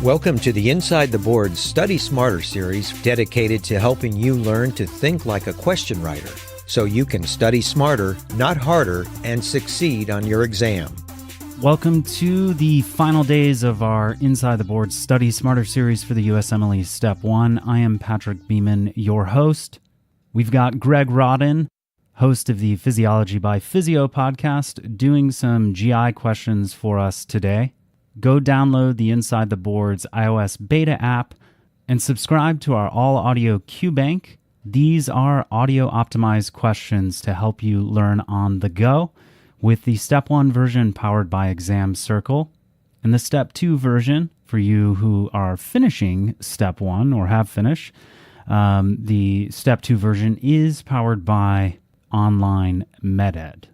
Welcome to the Inside the Boards Study Smarter series dedicated to helping you learn to think like a question writer so you can study smarter, not harder, and succeed on your exam. Welcome to the final days of our Inside the Boards Study Smarter series for the USMLE Step 1. I am Patrick Beeman, your host. We've got Greg Rodden, host of the Physiology by Physeo podcast, doing some GI questions for us today. Go download the Inside the Boards iOS beta app and subscribe to our All-Audio Qbank. These are audio-optimized questions to help you learn on the go, with the Step 1 version powered by Exam Circle, and the Step 2 version for you who are finishing Step 1 or have finished. The Step 2 version is powered by Online MedEd.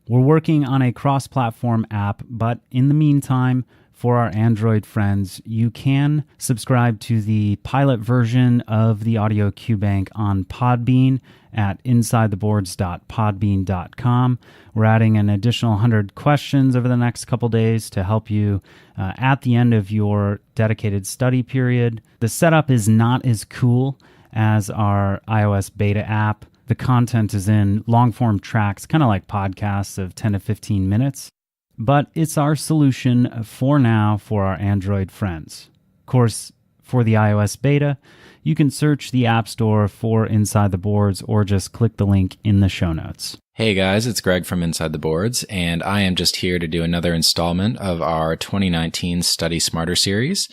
We're working on a cross-platform app, but in the meantime, for our Android friends, you can subscribe to the pilot version of the Audio Qbank on Podbean at InsideTheBoards.podbean.com. We're adding an additional 100 questions over the next couple days to help you at the end of your dedicated study period. The setup is not as cool as our iOS beta app. The content is in long-form tracks, kind of like podcasts of 10 to 15 minutes. But it's our solution for now for our Android friends. Of course, for the iOS beta, you can search the App Store for Inside the Boards or just click the link in the show notes. Hey guys, it's Greg from Inside the Boards, and I am just here to do another installment of our 2019 Study Smarter series.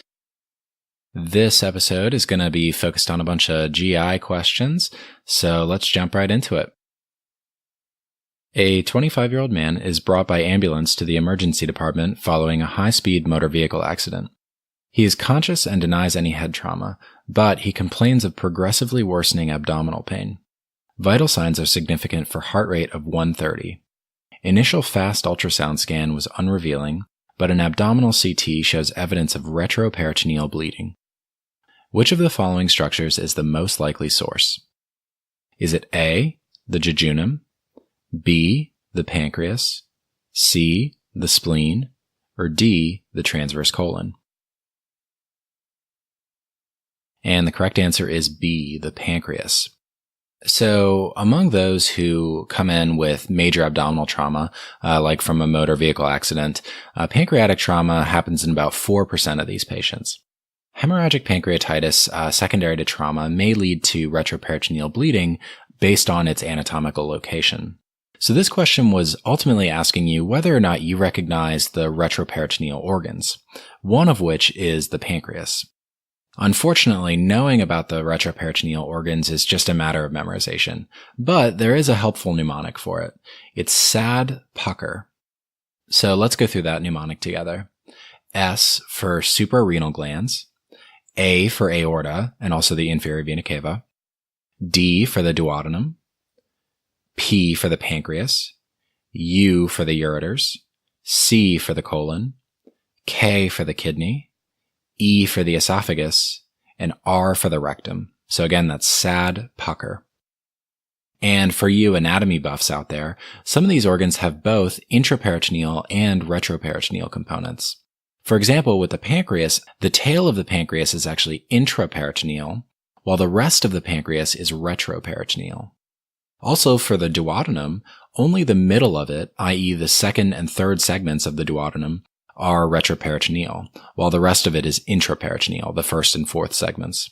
This episode is going to be focused on a bunch of GI questions, so let's jump right into it. A 25-year-old man is brought by ambulance to the emergency department following a high-speed motor vehicle accident. He is conscious and denies any head trauma, but he complains of progressively worsening abdominal pain. Vital signs are significant for heart rate of 130. Initial fast ultrasound scan was unrevealing, but an abdominal CT shows evidence of retroperitoneal bleeding. Which of the following structures is the most likely source? Is it A, the jejunum, B, the pancreas, C, the spleen, or D, the transverse colon? And the correct answer is B, the pancreas. So among those who come in with major abdominal trauma, like from a motor vehicle accident, pancreatic trauma happens in about 4% of these patients. Hemorrhagic pancreatitis secondary to trauma may lead to retroperitoneal bleeding based on its anatomical location. So this question was ultimately asking you whether or not you recognize the retroperitoneal organs, one of which is the pancreas. Unfortunately, knowing about the retroperitoneal organs is just a matter of memorization, but there is a helpful mnemonic for it. It's SAD pucker. So let's go through that mnemonic together. S for suprarenal glands, A for aorta and also the inferior vena cava, D for the duodenum, P for the pancreas, U for the ureters, C for the colon, K for the kidney, E for the esophagus, and R for the rectum. So again, that's SAD pucker. And for you anatomy buffs out there, some of these organs have both intraperitoneal and retroperitoneal components. For example, with the pancreas, the tail of the pancreas is actually intraperitoneal, while the rest of the pancreas is retroperitoneal. Also, for the duodenum, only the middle of it, i.e. the second and third segments of the duodenum, are retroperitoneal, while the rest of it is intraperitoneal, the first and fourth segments.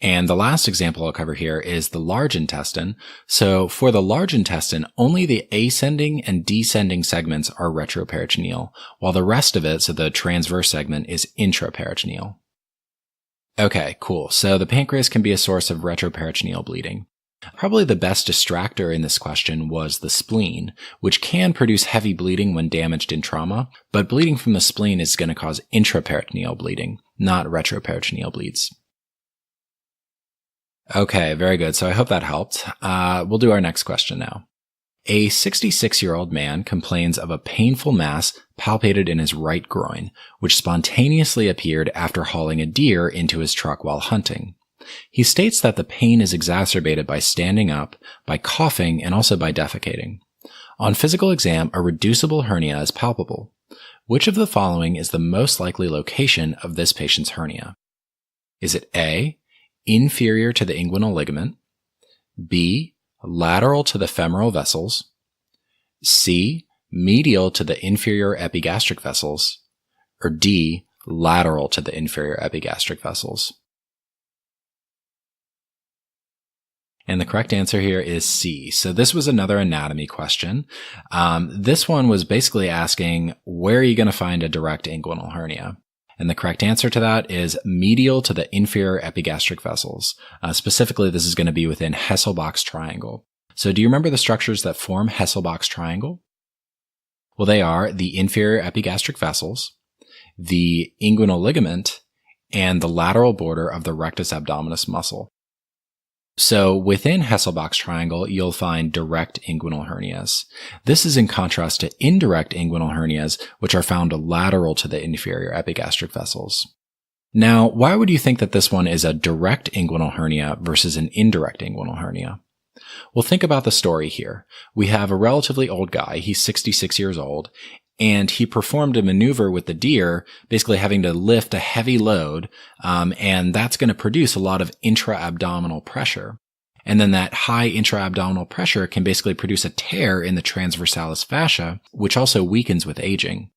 And the last example I'll cover here is the large intestine. So for the large intestine, only the ascending and descending segments are retroperitoneal, while the rest of it, so the transverse segment, is intraperitoneal. Okay, cool. So the pancreas can be a source of retroperitoneal bleeding. Probably the best distractor in this question was the spleen, which can produce heavy bleeding when damaged in trauma, but bleeding from the spleen is going to cause intraperitoneal bleeding, not retroperitoneal bleeds. Okay, very good. So I hope that helped. We'll do our next question now. A 66-year-old man complains of a painful mass palpated in his right groin, which spontaneously appeared after hauling a deer into his truck while hunting. He states that the pain is exacerbated by standing up, by coughing, and also by defecating. On physical exam, a reducible hernia is palpable. Which of the following is the most likely location of this patient's hernia? Is it A, inferior to the inguinal ligament, B, lateral to the femoral vessels, C, medial to the inferior epigastric vessels, or D, lateral to the inferior epigastric vessels? And the correct answer here is C. So this was another anatomy question. This one was basically asking, where are you going to find a direct inguinal hernia? And the correct answer to that is medial to the inferior epigastric vessels. Specifically, this is going to be within Hesselbach's triangle. So do you remember the structures that form Hesselbach's triangle? Well, they are the inferior epigastric vessels, the inguinal ligament, and the lateral border of the rectus abdominis muscle. So within Hesselbach's triangle, you'll find direct inguinal hernias. This is in contrast to indirect inguinal hernias, which are found lateral to the inferior epigastric vessels. Now, why would you think that this one is a direct inguinal hernia versus an indirect inguinal hernia? Well, think about the story here. We have a relatively old guy. He's 66 years old. And he performed a maneuver with the deer, basically having to lift a heavy load, and that's going to produce a lot of intra-abdominal pressure. And then that high intra-abdominal pressure can basically produce a tear in the transversalis fascia, which also weakens with aging.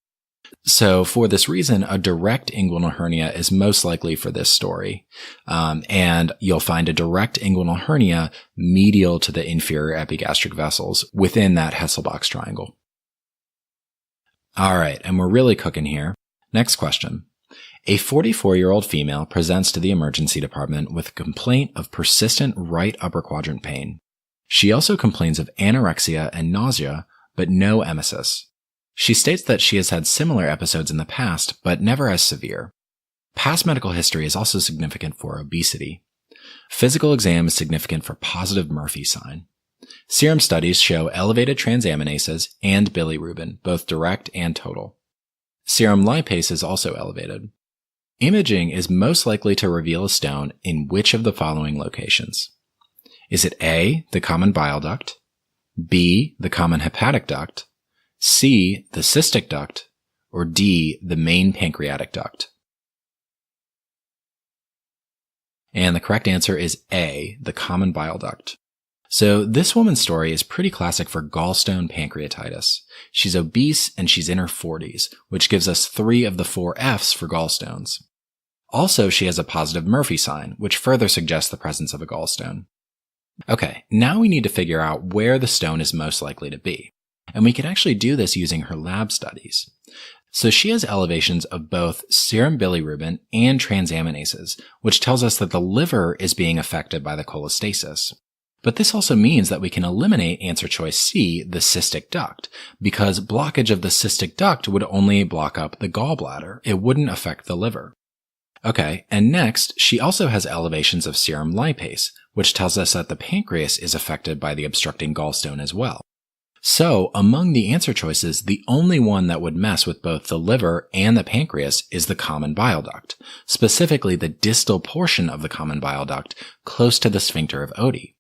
So for this reason, a direct inguinal hernia is most likely for this story. And you'll find a direct inguinal hernia medial to the inferior epigastric vessels within that Hesselbach's triangle. All right, and we're really cooking here. Next question. A 44-year-old female presents to the emergency department with a complaint of persistent right upper quadrant pain. She also complains of anorexia and nausea, but no emesis. She states that she has had similar episodes in the past, but never as severe. Past medical history is also significant for obesity. Physical exam is significant for positive Murphy sign. Serum studies show elevated transaminases and bilirubin, both direct and total. Serum lipase is also elevated. Imaging is most likely to reveal a stone in which of the following locations? Is it A, the common bile duct, B, the common hepatic duct, C, the cystic duct, or D, the main pancreatic duct? And the correct answer is A, the common bile duct. So this woman's story is pretty classic for gallstone pancreatitis. She's obese and she's in her 40s, which gives us 3 of the 4 Fs for gallstones. Also, she has a positive Murphy sign, which further suggests the presence of a gallstone. Okay, now we need to figure out where the stone is most likely to be. And we can actually do this using her lab studies. So she has elevations of both serum bilirubin and transaminases, which tells us that the liver is being affected by the cholestasis. But this also means that we can eliminate answer choice C, the cystic duct, because blockage of the cystic duct would only block up the gallbladder. It wouldn't affect the liver. Okay, and next, she also has elevations of serum lipase, which tells us that the pancreas is affected by the obstructing gallstone as well. So, among the answer choices, the only one that would mess with both the liver and the pancreas is the common bile duct, specifically the distal portion of the common bile duct close to the sphincter of Oddi.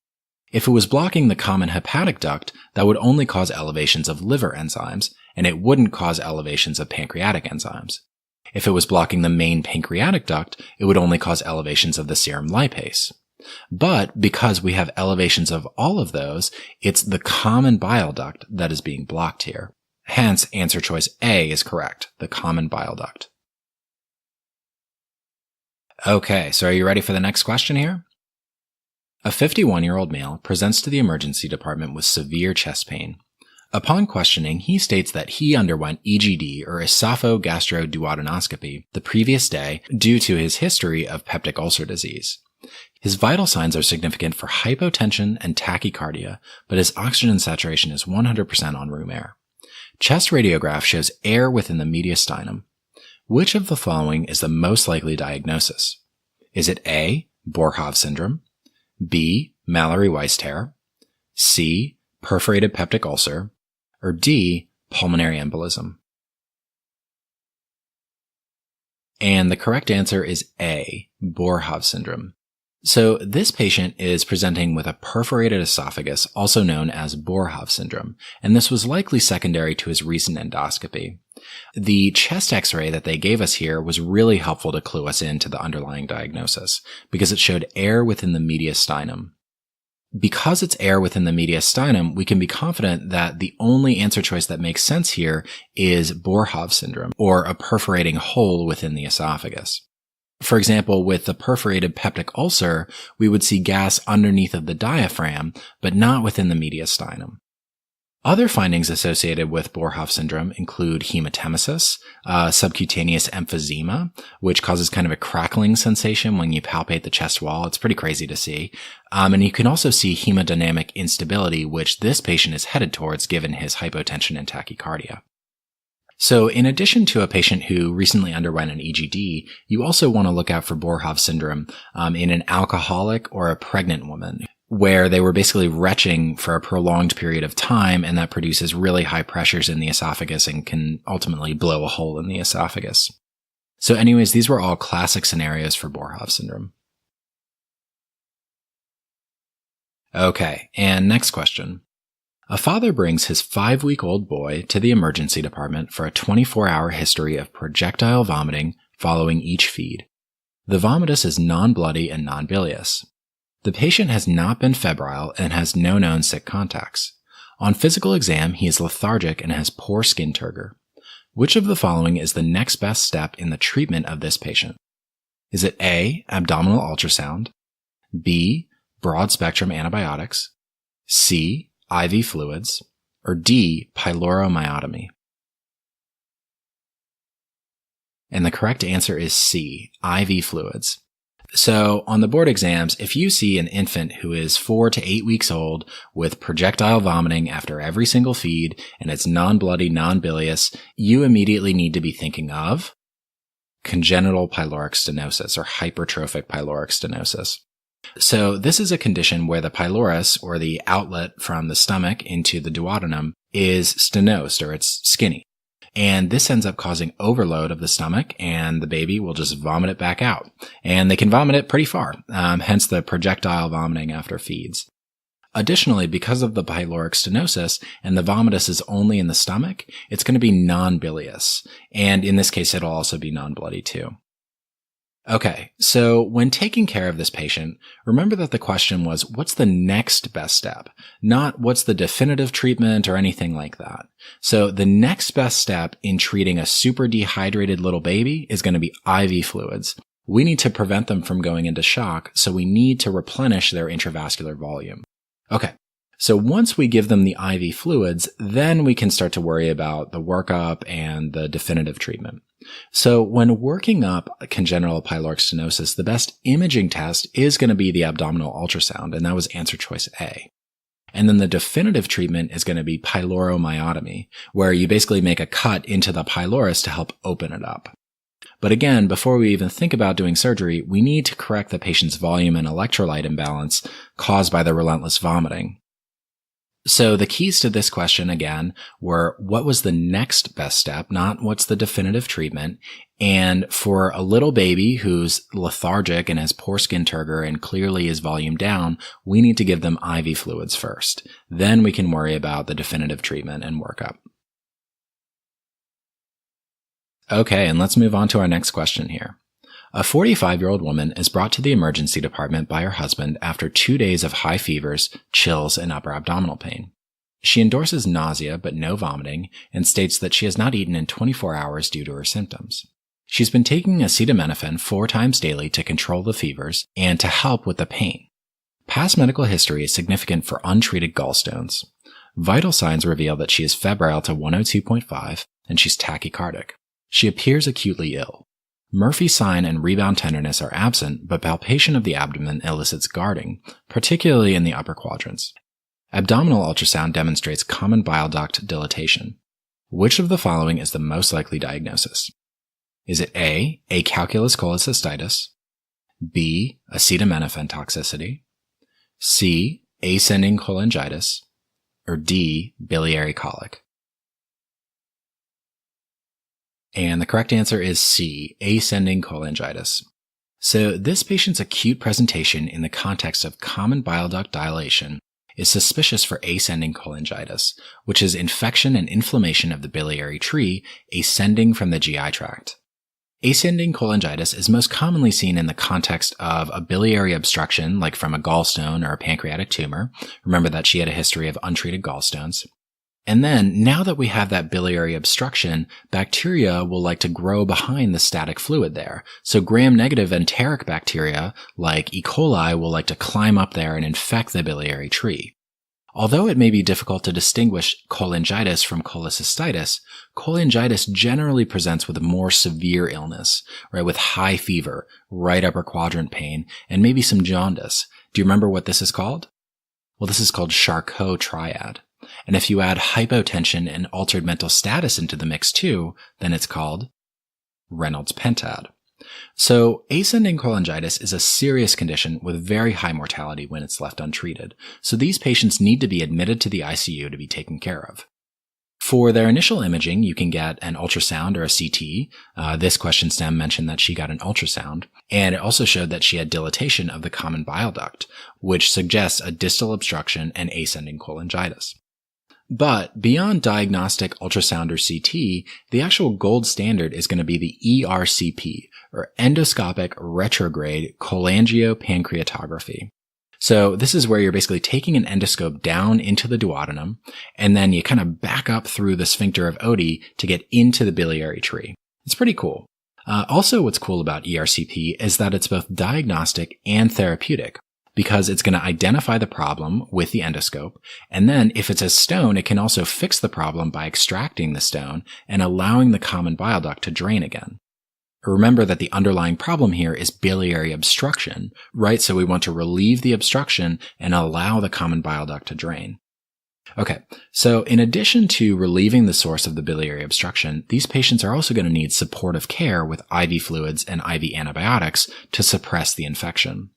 If it was blocking the common hepatic duct, that would only cause elevations of liver enzymes, and it wouldn't cause elevations of pancreatic enzymes. If it was blocking the main pancreatic duct, it would only cause elevations of the serum lipase. But because we have elevations of all of those, it's the common bile duct that is being blocked here. Hence, answer choice A is correct, the common bile duct. Okay, so are you ready for the next question here? A 51-year-old male presents to the emergency department with severe chest pain. Upon questioning, he states that he underwent EGD or esophagogastroduodenoscopy the previous day due to his history of peptic ulcer disease. His vital signs are significant for hypotension and tachycardia, but his oxygen saturation is 100% on room air. Chest radiograph shows air within the mediastinum. Which of the following is the most likely diagnosis? Is it A, Boerhaave syndrome, B, Mallory-Weiss tear, C, perforated peptic ulcer, or D, pulmonary embolism? And the correct answer is A, Boerhaave syndrome. So this patient is presenting with a perforated esophagus, also known as Boerhaave syndrome, and this was likely secondary to his recent endoscopy. The chest x-ray that they gave us here was really helpful to clue us into the underlying diagnosis because it showed air within the mediastinum. Because it's air within the mediastinum, we can be confident that the only answer choice that makes sense here is Boerhaave syndrome, or a perforating hole within the esophagus. For example, with the perforated peptic ulcer, we would see gas underneath of the diaphragm, but not within the mediastinum. Other findings associated with Boerhaave syndrome include hematemesis, subcutaneous emphysema, which causes kind of a crackling sensation when you palpate the chest wall. It's pretty crazy to see. And you can also see hemodynamic instability, which this patient is headed towards given his hypotension and tachycardia. So in addition to a patient who recently underwent an EGD, you also want to look out for Boerhaave syndrome in an alcoholic or a pregnant woman, where they were basically retching for a prolonged period of time, and that produces really high pressures in the esophagus and can ultimately blow a hole in the esophagus. So anyways, these were all classic scenarios for Boerhaave syndrome. Okay, and next question. A father brings his 5-week-old boy to the emergency department for a 24-hour history of projectile vomiting following each feed. The vomitus is non-bloody and non-bilious. The patient has not been febrile and has no known sick contacts. On physical exam, he is lethargic and has poor skin turgor. Which of the following is the next best step in the treatment of this patient? Is it A, abdominal ultrasound, B, broad-spectrum antibiotics, C, IV fluids, or D, pyloromyotomy? And the correct answer is C, IV fluids. So on the board exams, if you see an infant who is 4 to 8 weeks old with projectile vomiting after every single feed and it's non-bloody, non-bilious, you immediately need to be thinking of congenital pyloric stenosis or hypertrophic pyloric stenosis. So this is a condition where the pylorus, or the outlet from the stomach into the duodenum, is stenosed, or it's skinny. And this ends up causing overload of the stomach, and the baby will just vomit it back out. And they can vomit it pretty far, hence the projectile vomiting after feeds. Additionally, because of the pyloric stenosis and the vomitus is only in the stomach, it's going to be non-bilious. And in this case, it'll also be non-bloody too. Okay, so when taking care of this patient, remember that the question was, what's the next best step? Not what's the definitive treatment or anything like that. So the next best step in treating a super dehydrated little baby is going to be IV fluids. We need to prevent them from going into shock, so we need to replenish their intravascular volume. Okay, so once we give them the IV fluids, then we can start to worry about the workup and the definitive treatment. So when working up congenital pyloric stenosis, the best imaging test is going to be the abdominal ultrasound, and that was answer choice A. And then the definitive treatment is going to be pyloromyotomy, where you basically make a cut into the pylorus to help open it up. But again, before we even think about doing surgery, we need to correct the patient's volume and electrolyte imbalance caused by the relentless vomiting. So the keys to this question, again, were what was the next best step, not what's the definitive treatment. And for a little baby who's lethargic and has poor skin turgor and clearly is volume down, we need to give them IV fluids first. Then we can worry about the definitive treatment and workup. Okay, and let's move on to our next question here. A 45-year-old woman is brought to the emergency department by her husband after 2 days of high fevers, chills, and upper abdominal pain. She endorses nausea but no vomiting and states that she has not eaten in 24 hours due to her symptoms. She's been taking acetaminophen 4 times daily to control the fevers and to help with the pain. Past medical history is significant for untreated gallstones. Vital signs reveal that she is febrile to 102.5 and she's tachycardic. She appears acutely ill. Murphy sign and rebound tenderness are absent, but palpation of the abdomen elicits guarding, particularly in the upper quadrants. Abdominal ultrasound demonstrates common bile duct dilatation. Which of the following is the most likely diagnosis? Is it A, acalculous cholecystitis, B, acetaminophen toxicity, C, ascending cholangitis, or D, biliary colic? And the correct answer is C, ascending cholangitis. So this patient's acute presentation in the context of common bile duct dilation is suspicious for ascending cholangitis, which is infection and inflammation of the biliary tree ascending from the GI tract. Ascending cholangitis is most commonly seen in the context of a biliary obstruction, like from a gallstone or a pancreatic tumor. Remember that she had a history of untreated gallstones. And then, now that we have that biliary obstruction, bacteria will like to grow behind the static fluid there. So gram-negative enteric bacteria, like E. coli, will like to climb up there and infect the biliary tree. Although it may be difficult to distinguish cholangitis from cholecystitis, cholangitis generally presents with a more severe illness, right, with high fever, right upper quadrant pain, and maybe some jaundice. Do you remember what this is called? Well, this is called Charcot triad. And if you add hypotension and altered mental status into the mix too, then it's called Reynolds pentad. So ascending cholangitis is a serious condition with very high mortality when it's left untreated. So these patients need to be admitted to the ICU to be taken care of. For their initial imaging, you can get an ultrasound or a CT. This question stem mentioned that she got an ultrasound, and it also showed that she had dilatation of the common bile duct, which suggests a distal obstruction and ascending cholangitis. But beyond diagnostic ultrasound or CT, the actual gold standard is going to be the ERCP, or Endoscopic Retrograde Cholangiopancreatography. So this is where you're basically taking an endoscope down into the duodenum, and then you kind of back up through the sphincter of Oddi to get into the biliary tree. It's pretty cool. Also, what's cool about ERCP is that it's both diagnostic and therapeutic, because it's going to identify the problem with the endoscope, and then if it's a stone, it can also fix the problem by extracting the stone and allowing the common bile duct to drain again. Remember that the underlying problem here is biliary obstruction, right? So we want to relieve the obstruction and allow the common bile duct to drain. Okay, so in addition to relieving the source of the biliary obstruction, these patients are also going to need supportive care with IV fluids and IV antibiotics to suppress the infection.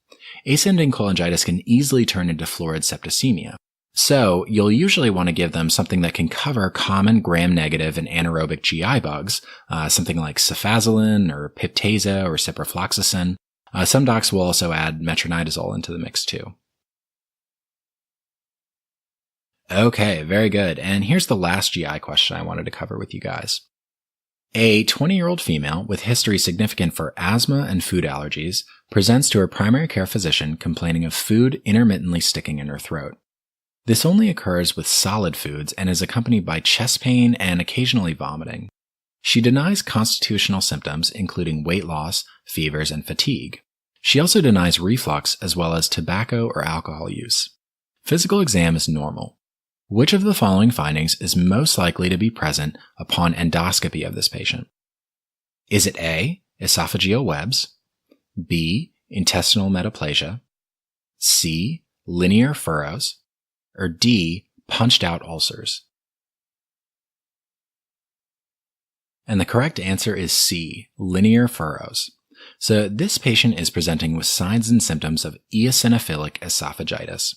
Ascending cholangitis can easily turn into florid septicemia. So you'll usually want to give them something that can cover common gram-negative and anaerobic GI bugs, something like cefazolin or piptasa or ciprofloxacin. Some docs will also add metronidazole into the mix too. Okay, very good. And here's the last GI question I wanted to cover with you guys. A 20-year-old female with history significant for asthma and food allergies presents to her primary care physician complaining of food intermittently sticking in her throat. This only occurs with solid foods and is accompanied by chest pain and occasionally vomiting. She denies constitutional symptoms including weight loss, fevers, and fatigue. She also denies reflux as well as tobacco or alcohol use. Physical exam is normal. Which of the following findings is most likely to be present upon endoscopy of this patient? Is it A, esophageal webs, B, intestinal metaplasia, C, linear furrows, or D, punched out ulcers? And the correct answer is C, linear furrows. So this patient is presenting with signs and symptoms of eosinophilic esophagitis.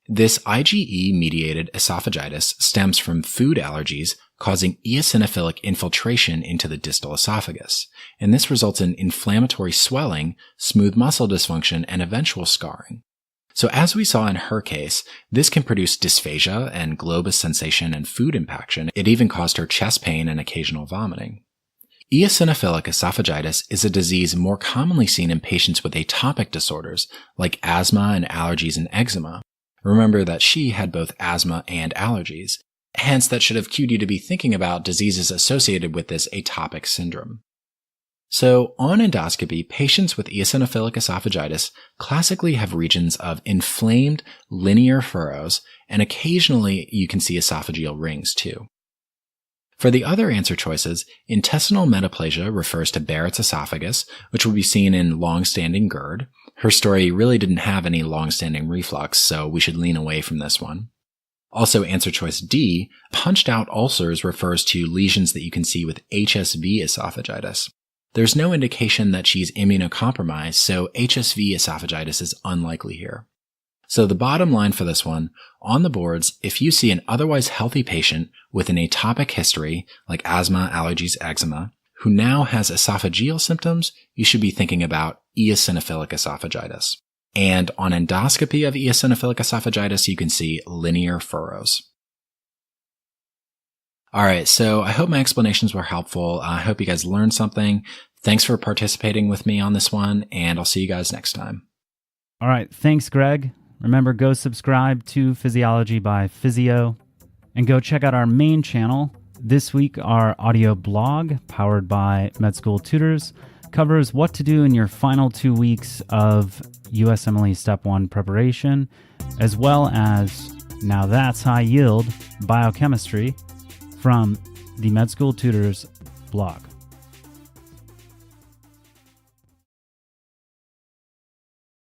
This IgE-mediated esophagitis stems from food allergies causing eosinophilic infiltration into the distal esophagus, and this results in inflammatory swelling, smooth muscle dysfunction, and eventual scarring. So as we saw in her case, this can produce dysphagia and globus sensation and food impaction. It even caused her chest pain and occasional vomiting. Eosinophilic esophagitis is a disease more commonly seen in patients with atopic disorders like asthma and allergies and eczema. Remember that she had both asthma and allergies. Hence, that should have cued you to be thinking about diseases associated with this atopic syndrome. So, on endoscopy, patients with eosinophilic esophagitis classically have regions of inflamed linear furrows, and occasionally you can see esophageal rings too. For the other answer choices, intestinal metaplasia refers to Barrett's esophagus, which will be seen in long-standing GERD. Her story really didn't have any long-standing reflux, so we should lean away from this one. Also, answer choice D, punched out ulcers refers to lesions that you can see with HSV esophagitis. There's no indication that she's immunocompromised, so HSV esophagitis is unlikely here. So the bottom line for this one, on the boards, if you see an otherwise healthy patient with an atopic history, like asthma, allergies, eczema, who now has esophageal symptoms, you should be thinking about eosinophilic esophagitis. And on endoscopy of eosinophilic esophagitis, you can see linear furrows. All right, so I hope my explanations were helpful. I hope you guys learned something. Thanks for participating with me on this one, and I'll see you guys next time. All right, thanks, Greg. Remember, go subscribe to Physiology by Physeo, and go check out our main channel. This week, our audio blog, powered by Med School Tutors, covers what to do in your final 2 weeks of USMLE Step 1 preparation, as well as Now That's High Yield Biochemistry from the Med School Tutors blog.